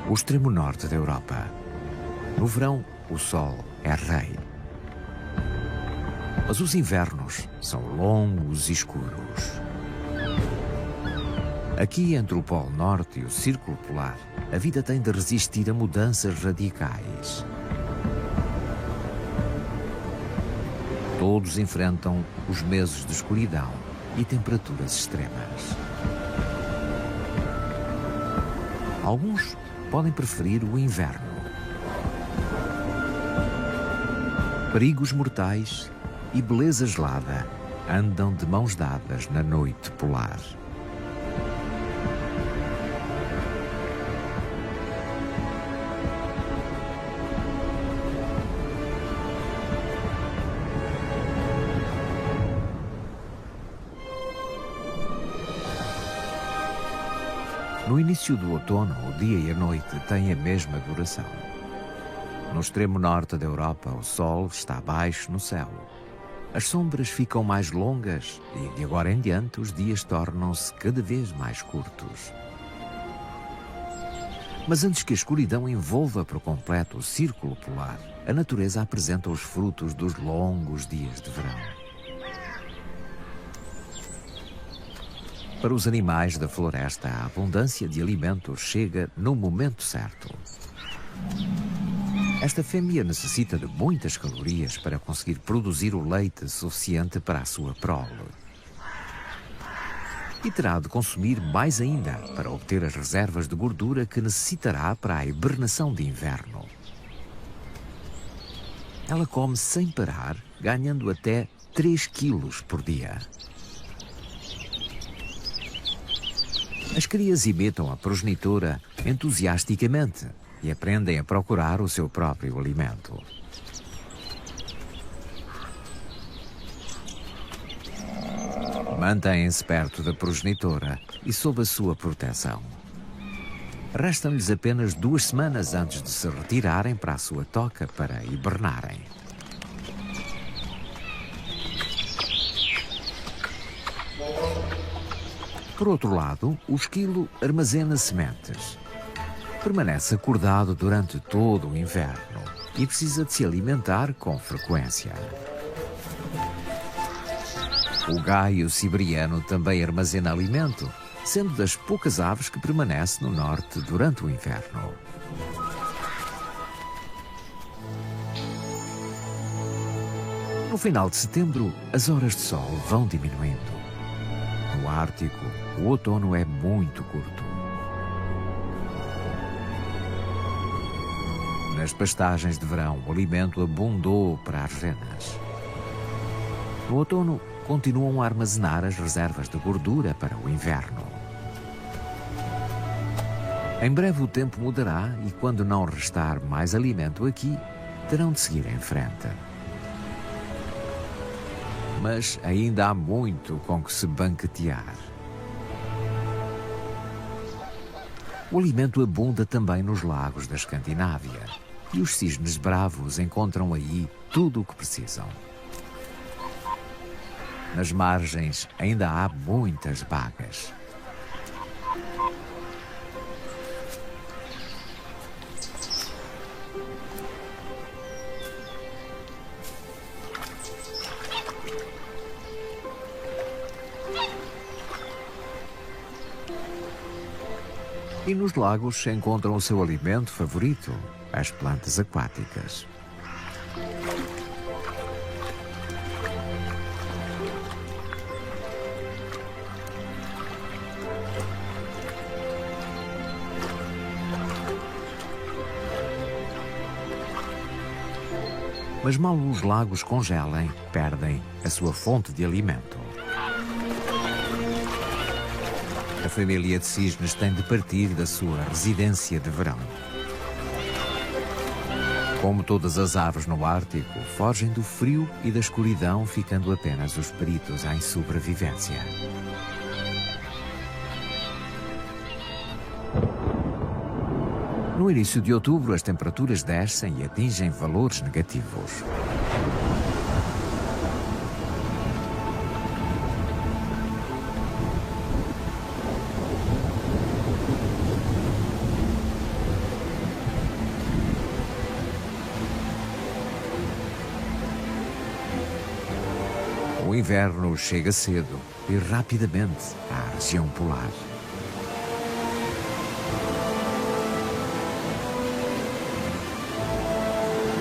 O extremo norte da Europa. No verão, o sol é rei. Mas os invernos são longos e escuros. Aqui, entre o Polo Norte e o Círculo Polar, a vida tem de resistir a mudanças radicais. Todos enfrentam os meses de escuridão e temperaturas extremas. Alguns podem preferir o inverno. Perigos mortais e beleza gelada andam de mãos dadas na noite polar. No início do outono, o dia e a noite têm a mesma duração. No extremo norte da Europa, o sol está baixo no céu. As sombras ficam mais longas e, de agora em diante, os dias tornam-se cada vez mais curtos. Mas antes que a escuridão envolva por completo o círculo polar, a natureza apresenta os frutos dos longos dias de verão. Para os animais da floresta, a abundância de alimentos chega no momento certo. Esta fêmea necessita de muitas calorias para conseguir produzir o leite suficiente para a sua prole. E terá de consumir mais ainda para obter as reservas de gordura que necessitará para a hibernação de inverno. Ela come sem parar, ganhando até 3 quilos por dia. As crias imitam a progenitora entusiasticamente e aprendem a procurar o seu próprio alimento. Mantêm-se perto da progenitora e sob a sua proteção. Restam-lhes apenas 2 semanas antes de se retirarem para a sua toca para hibernarem. Por outro lado, o esquilo armazena sementes. Permanece acordado durante todo o inverno e precisa de se alimentar com frequência. O gaio siberiano também armazena alimento, sendo das poucas aves que permanece no norte durante o inverno. No final de setembro, as horas de sol vão diminuindo. No Ártico, o outono é muito curto. Nas pastagens de verão, o alimento abundou para as renas. No outono, continuam a armazenar as reservas de gordura para o inverno. Em breve o tempo mudará e, quando não restar mais alimento aqui, terão de seguir em frente. Mas ainda há muito com que se banquetear. O alimento abunda também nos lagos da Escandinávia e os cisnes bravos encontram aí tudo o que precisam. Nas margens ainda há muitas bagas. E nos lagos se encontram o seu alimento favorito, as plantas aquáticas. Mas mal os lagos congelem, perdem a sua fonte de alimento. A família de cisnes tem de partir da sua residência de verão. Como todas as aves no Ártico, fogem do frio e da escuridão, ficando apenas os peritos em sobrevivência. No início de outubro, as temperaturas descem e atingem valores negativos. O inverno chega cedo e rapidamente à região polar.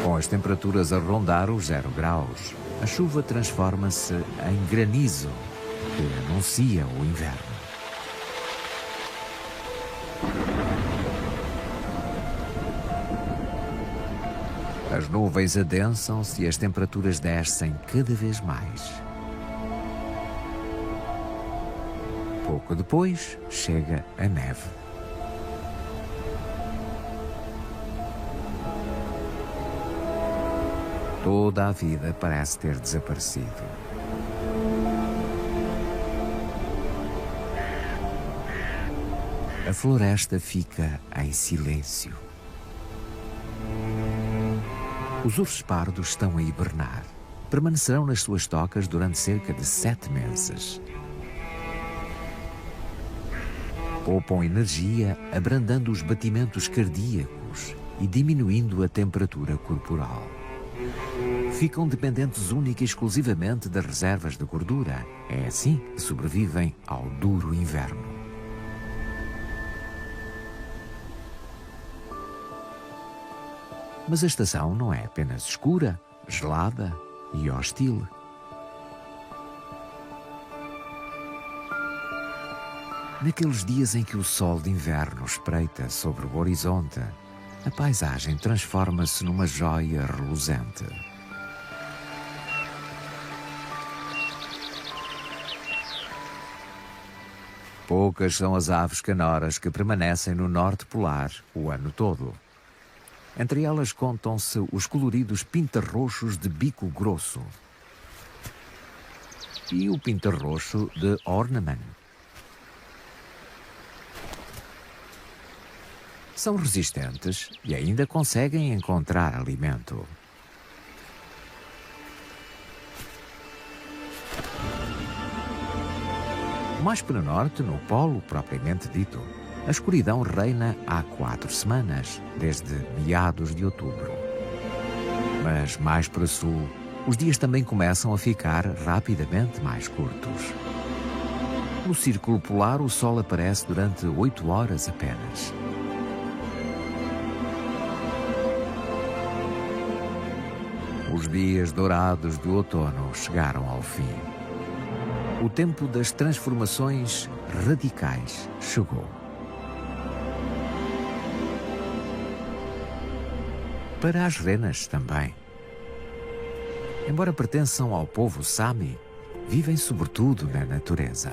Com as temperaturas a rondar os 0 graus, a chuva transforma-se em granizo, que anuncia o inverno. As nuvens adensam-se e as temperaturas descem cada vez mais. Pouco depois, chega a neve. Toda a vida parece ter desaparecido. A floresta fica em silêncio. Os ursos pardos estão a hibernar. Permanecerão nas suas tocas durante cerca de 7 meses. Poupam energia, abrandando os batimentos cardíacos e diminuindo a temperatura corporal. Ficam dependentes única e exclusivamente das reservas de gordura. É assim que sobrevivem ao duro inverno. Mas a estação não é apenas escura, gelada e hostil. Naqueles dias em que o sol de inverno espreita sobre o horizonte, a paisagem transforma-se numa joia reluzente. Poucas são as aves canoras que permanecem no norte polar o ano todo. Entre elas contam-se os coloridos pintarroxos de bico grosso e o pintarroxo de Ornament. São resistentes e ainda conseguem encontrar alimento. Mais para o norte, no polo propriamente dito, a escuridão reina há 4 semanas, desde meados de outubro. Mas mais para sul, os dias também começam a ficar rapidamente mais curtos. No círculo polar, o sol aparece durante 8 horas apenas. Os dias dourados do outono chegaram ao fim. O tempo das transformações radicais chegou. Para as renas também. Embora pertençam ao povo Sami, vivem sobretudo na natureza.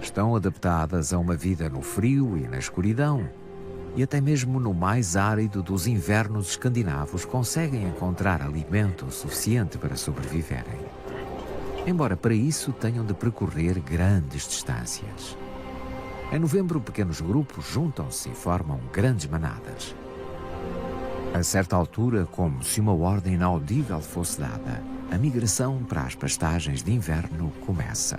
Estão adaptadas a uma vida no frio e na escuridão, e até mesmo no mais árido dos invernos escandinavos conseguem encontrar alimento suficiente para sobreviverem. Embora para isso tenham de percorrer grandes distâncias. Em novembro, pequenos grupos juntam-se e formam grandes manadas. A certa altura, como se uma ordem inaudível fosse dada, a migração para as pastagens de inverno começa.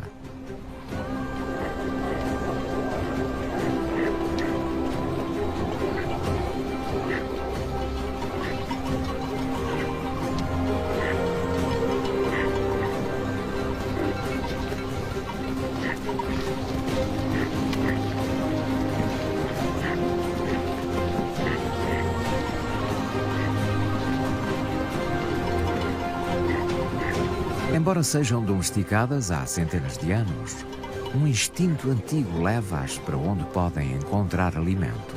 Embora sejam domesticadas há centenas de anos, um instinto antigo leva-as para onde podem encontrar alimento.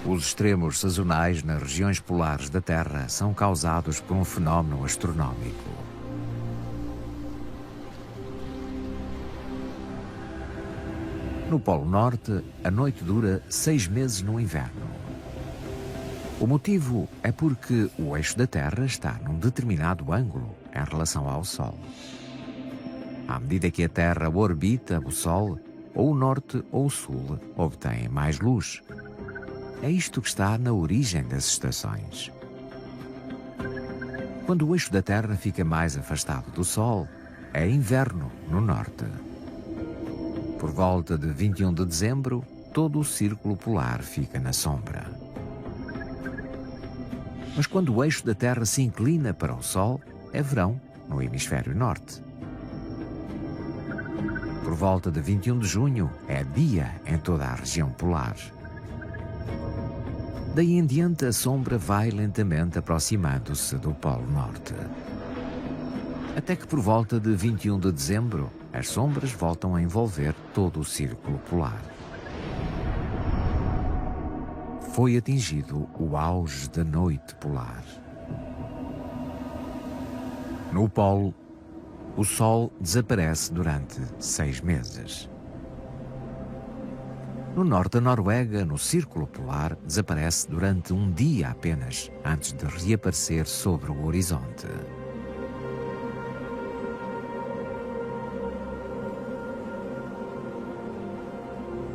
Os extremos sazonais nas regiões polares da Terra são causados por um fenómeno astronómico. No Polo Norte, a noite dura 6 meses no inverno. O motivo é porque o eixo da Terra está num determinado ângulo em relação ao Sol. À medida que a Terra orbita o Sol, ou o Norte ou o Sul obtêm mais luz. É isto que está na origem das estações. Quando o eixo da Terra fica mais afastado do Sol, é inverno no Norte. Por volta de 21 de dezembro, todo o círculo polar fica na sombra. Mas quando o eixo da Terra se inclina para o Sol, é verão no hemisfério norte. Por volta de 21 de junho, é dia em toda a região polar. Daí em diante, a sombra vai lentamente aproximando-se do Polo Norte. Até que por volta de 21 de dezembro, as sombras voltam a envolver todo o círculo polar. Foi atingido o auge da noite polar. No Polo, o Sol desaparece durante 6 meses. No norte da Noruega, no Círculo Polar, desaparece durante um dia apenas, antes de reaparecer sobre o horizonte.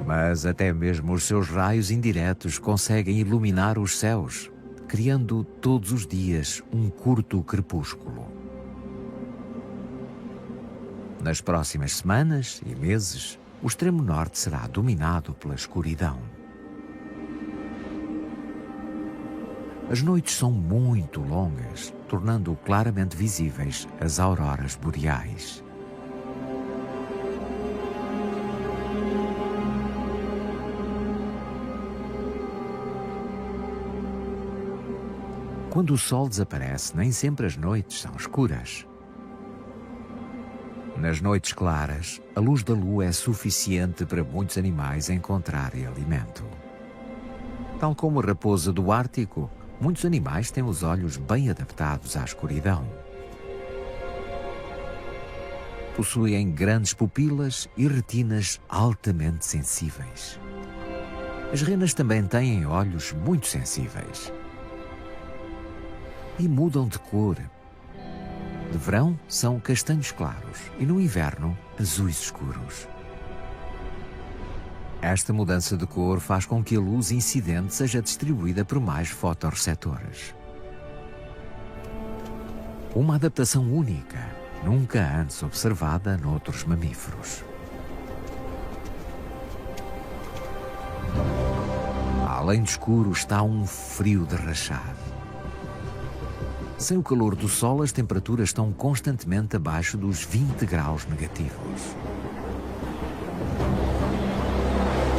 Mas até mesmo os seus raios indiretos conseguem iluminar os céus, criando todos os dias um curto crepúsculo. Nas próximas semanas e meses, o extremo norte será dominado pela escuridão. As noites são muito longas, tornando claramente visíveis as auroras boreais. Quando o Sol desaparece, nem sempre as noites são escuras. Nas noites claras, a luz da lua é suficiente para muitos animais encontrarem alimento. Tal como a raposa do Ártico, muitos animais têm os olhos bem adaptados à escuridão. Possuem grandes pupilas e retinas altamente sensíveis. As renas também têm olhos muito sensíveis. E mudam de cor. De verão são castanhos claros e no inverno azuis escuros. Esta mudança de cor faz com que a luz incidente seja distribuída por mais fotorreceptores. Uma adaptação única, nunca antes observada noutros mamíferos. Além de escuro está um frio de rachar. Sem o calor do sol, as temperaturas estão constantemente abaixo dos 20 graus negativos.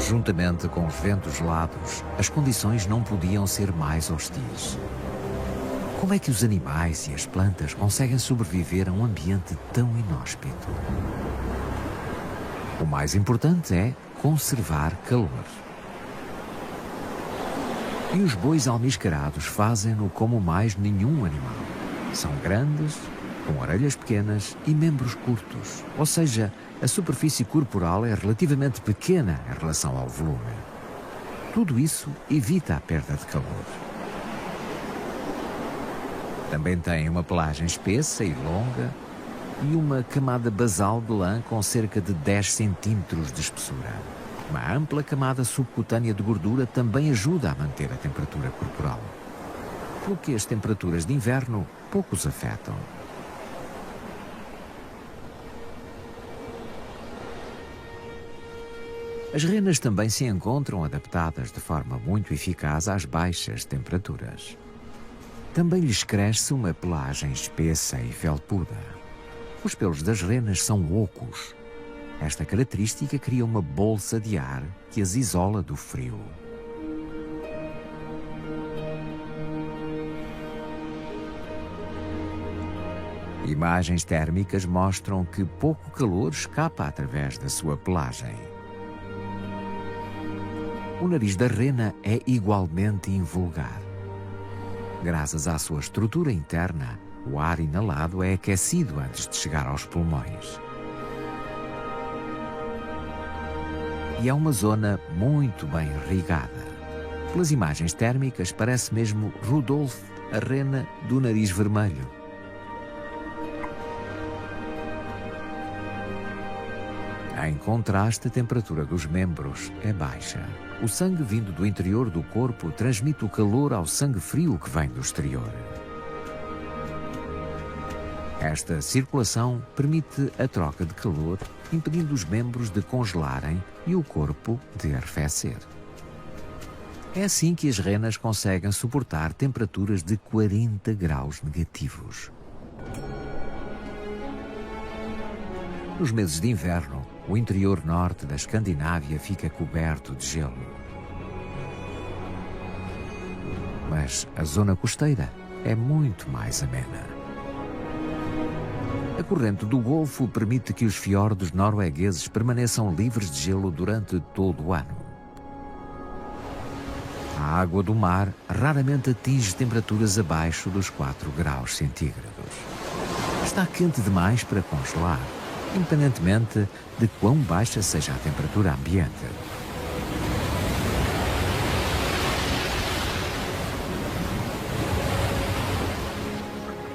Juntamente com os ventos gelados, as condições não podiam ser mais hostis. Como é que os animais e as plantas conseguem sobreviver a um ambiente tão inóspito? O mais importante é conservar calor. E os bois almiscarados fazem-no como mais nenhum animal. São grandes, com orelhas pequenas e membros curtos. Ou seja, a superfície corporal é relativamente pequena em relação ao volume. Tudo isso evita a perda de calor. Também têm uma pelagem espessa e longa e uma camada basal de lã com cerca de 10 centímetros de espessura. Uma ampla camada subcutânea de gordura também ajuda a manter a temperatura corporal, pelo que as temperaturas de inverno pouco os afetam. As renas também se encontram adaptadas de forma muito eficaz às baixas temperaturas. Também lhes cresce uma pelagem espessa e felpuda. Os pelos das renas são ocos. Esta característica cria uma bolsa de ar que as isola do frio. Imagens térmicas mostram que pouco calor escapa através da sua pelagem. O nariz da rena é igualmente invulgar. Graças à sua estrutura interna, o ar inalado é aquecido antes de chegar aos pulmões. E é uma zona muito bem irrigada. Pelas imagens térmicas, parece mesmo Rudolf, a rena do nariz vermelho. Em contraste, a temperatura dos membros é baixa. O sangue vindo do interior do corpo transmite o calor ao sangue frio que vem do exterior. Esta circulação permite a troca de calor impedindo os membros de congelarem e o corpo de arrefecer. É assim que as renas conseguem suportar temperaturas de 40 graus negativos. Nos meses de inverno, o interior norte da Escandinávia fica coberto de gelo. Mas a zona costeira é muito mais amena. A corrente do Golfo permite que os fiordes noruegueses permaneçam livres de gelo durante todo o ano. A água do mar raramente atinge temperaturas abaixo dos 4 graus centígrados. Está quente demais para congelar, independentemente de quão baixa seja a temperatura ambiente.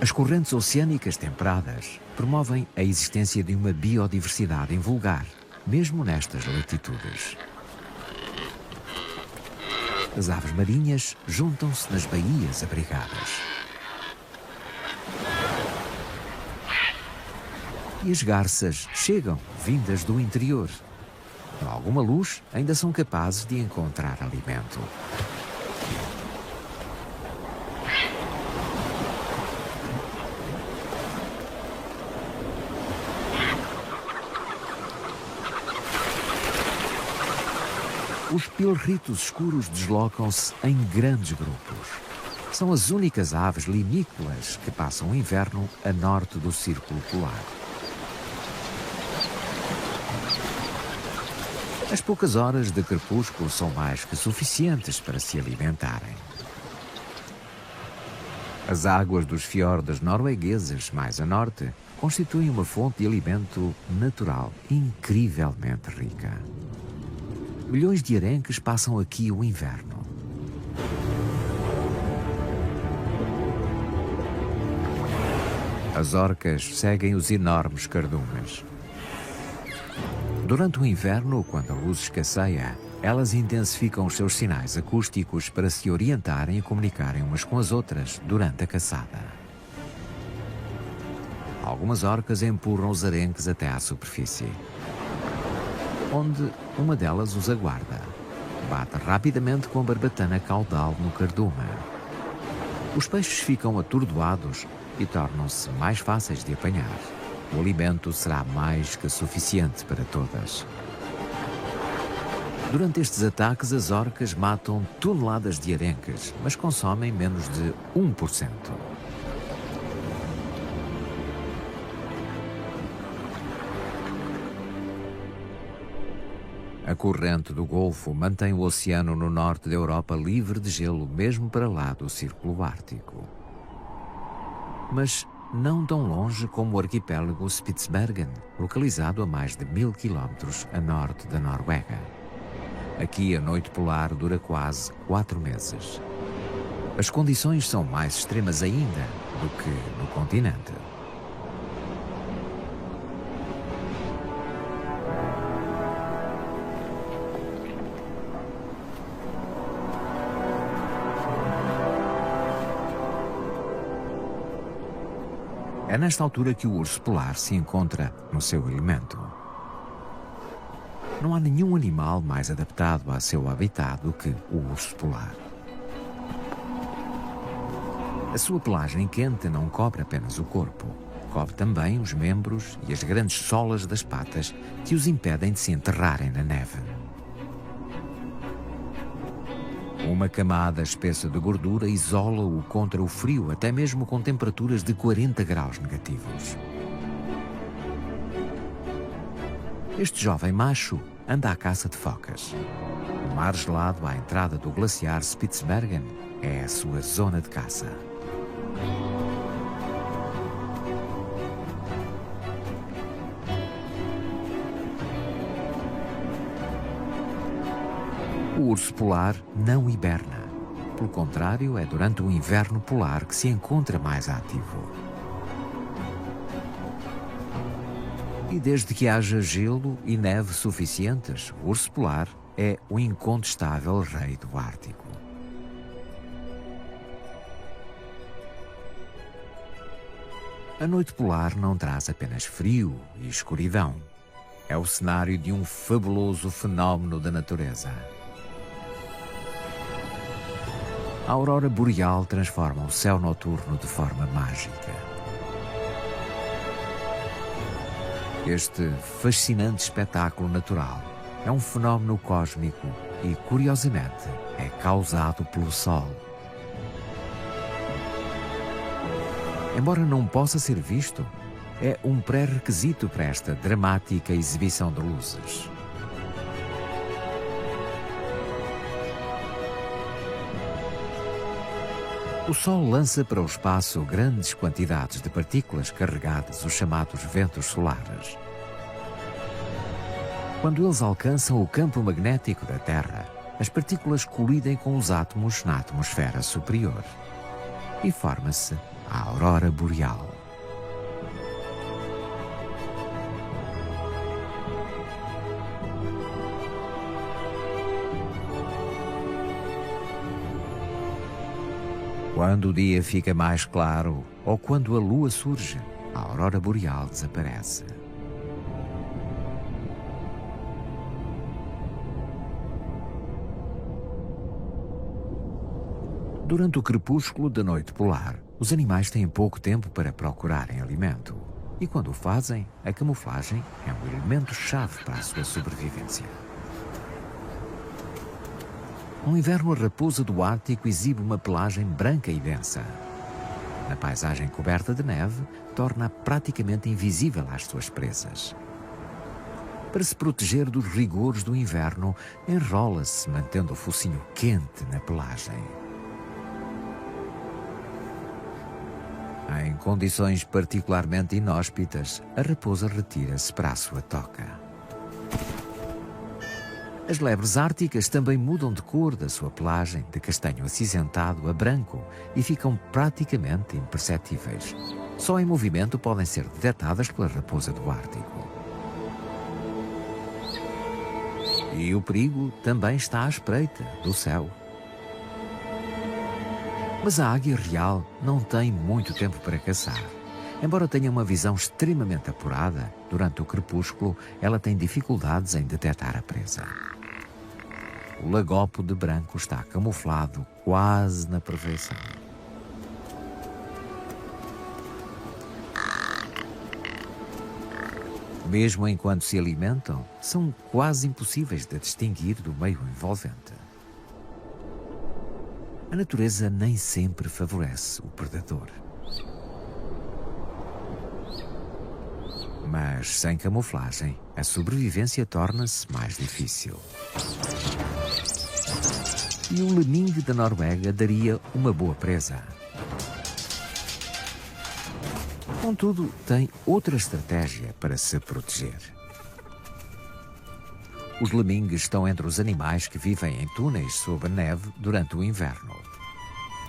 As correntes oceânicas temperadas promovem a existência de uma biodiversidade invulgar, mesmo nestas latitudes. As aves marinhas juntam-se nas baías abrigadas. E as garças chegam, vindas do interior. Com alguma luz, ainda são capazes de encontrar alimento. Os pilritos escuros deslocam-se em grandes grupos. São as únicas aves limícolas que passam o inverno a norte do Círculo Polar. As poucas horas de crepúsculo são mais que suficientes para se alimentarem. As águas dos fiordes noruegueses mais a norte constituem uma fonte de alimento natural incrivelmente rica. Milhões de arenques passam aqui o inverno. As orcas seguem os enormes cardumes. Durante o inverno, quando a luz escasseia, elas intensificam os seus sinais acústicos para se orientarem e comunicarem umas com as outras durante a caçada. Algumas orcas empurram os arenques até à superfície, onde uma delas os aguarda. Bate rapidamente com a barbatana caudal no cardume. Os peixes ficam atordoados e tornam-se mais fáceis de apanhar. O alimento será mais que suficiente para todas. Durante estes ataques, as orcas matam toneladas de arenques, mas consomem menos de 1%. A corrente do Golfo mantém o oceano no norte da Europa livre de gelo, mesmo para lá do Círculo Ártico. Mas não tão longe como o arquipélago Spitsbergen, localizado a mais de 1000 quilómetros a norte da Noruega. Aqui a noite polar dura quase 4 meses. As condições são mais extremas ainda do que no continente. É nesta altura que o urso polar se encontra no seu elemento. Não há nenhum animal mais adaptado a seu habitat do que o urso polar. A sua pelagem quente não cobre apenas o corpo, cobre também os membros e as grandes solas das patas que os impedem de se enterrarem na neve. Uma camada espessa de gordura isola-o contra o frio, até mesmo com temperaturas de 40 graus negativos. Este jovem macho anda à caça de focas. O mar gelado à entrada do glaciar Spitsbergen é a sua zona de caça. O urso polar não hiberna. Pelo contrário, é durante o inverno polar que se encontra mais ativo. E desde que haja gelo e neve suficientes, o urso polar é o incontestável rei do Ártico. A noite polar não traz apenas frio e escuridão. É o cenário de um fabuloso fenómeno da natureza. A aurora boreal transforma o céu noturno de forma mágica. Este fascinante espetáculo natural é um fenómeno cósmico e, curiosamente, é causado pelo Sol. Embora não possa ser visto, é um pré-requisito para esta dramática exibição de luzes. O Sol lança para o espaço grandes quantidades de partículas carregadas, os chamados ventos solares. Quando eles alcançam o campo magnético da Terra, as partículas colidem com os átomos na atmosfera superior e forma-se a aurora boreal. Quando o dia fica mais claro ou quando a lua surge, a aurora boreal desaparece. Durante o crepúsculo da noite polar, os animais têm pouco tempo para procurarem alimento. E quando o fazem, a camuflagem é um elemento-chave para a sua sobrevivência. No inverno, a raposa do Ártico exibe uma pelagem branca e densa. Na paisagem coberta de neve, torna-a praticamente invisível às suas presas. Para se proteger dos rigores do inverno, enrola-se, mantendo o focinho quente na pelagem. Em condições particularmente inóspitas, a raposa retira-se para a sua toca. As lebres árticas também mudam de cor da sua pelagem, de castanho acinzentado a branco, e ficam praticamente imperceptíveis. Só em movimento podem ser detectadas pela raposa do Ártico. E o perigo também está à espreita do céu. Mas a águia real não tem muito tempo para caçar. Embora tenha uma visão extremamente apurada, durante o crepúsculo ela tem dificuldades em detectar a presa. O lagopo de branco está camuflado quase na perfeição. Mesmo enquanto se alimentam, são quase impossíveis de distinguir do meio envolvente. A natureza nem sempre favorece o predador. Mas sem camuflagem, a sobrevivência torna-se mais difícil. E o lemingue da Noruega daria uma boa presa. Contudo, tem outra estratégia para se proteger. Os lemingues estão entre os animais que vivem em túneis sob a neve durante o inverno.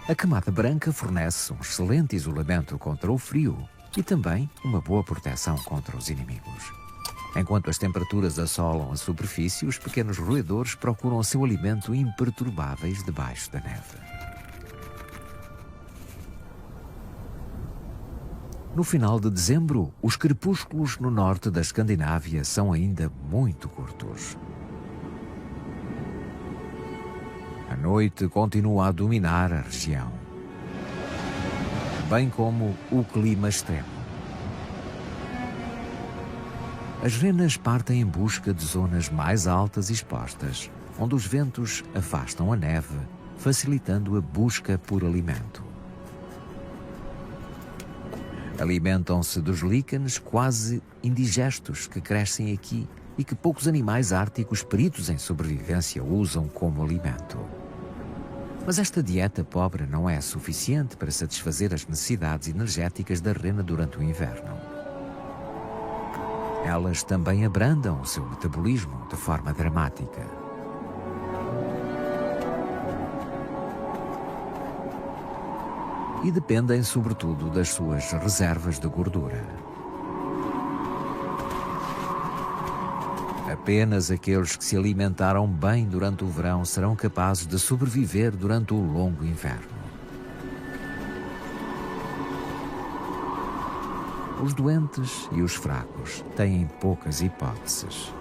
A camada branca fornece um excelente isolamento contra o frio e também uma boa proteção contra os inimigos. Enquanto as temperaturas assolam a superfície, os pequenos roedores procuram o seu alimento imperturbáveis debaixo da neve. No final de dezembro, os crepúsculos no norte da Escandinávia são ainda muito curtos. A noite continua a dominar a região, bem como o clima extremo. As renas partem em busca de zonas mais altas e expostas, onde os ventos afastam a neve, facilitando a busca por alimento. Alimentam-se dos líquenes quase indigestos que crescem aqui e que poucos animais árticos peritos em sobrevivência usam como alimento. Mas esta dieta pobre não é suficiente para satisfazer as necessidades energéticas da rena durante o inverno. Elas também abrandam o seu metabolismo de forma dramática. E dependem sobretudo das suas reservas de gordura. Apenas aqueles que se alimentaram bem durante o verão serão capazes de sobreviver durante o longo inverno. Os doentes e os fracos têm poucas hipóteses.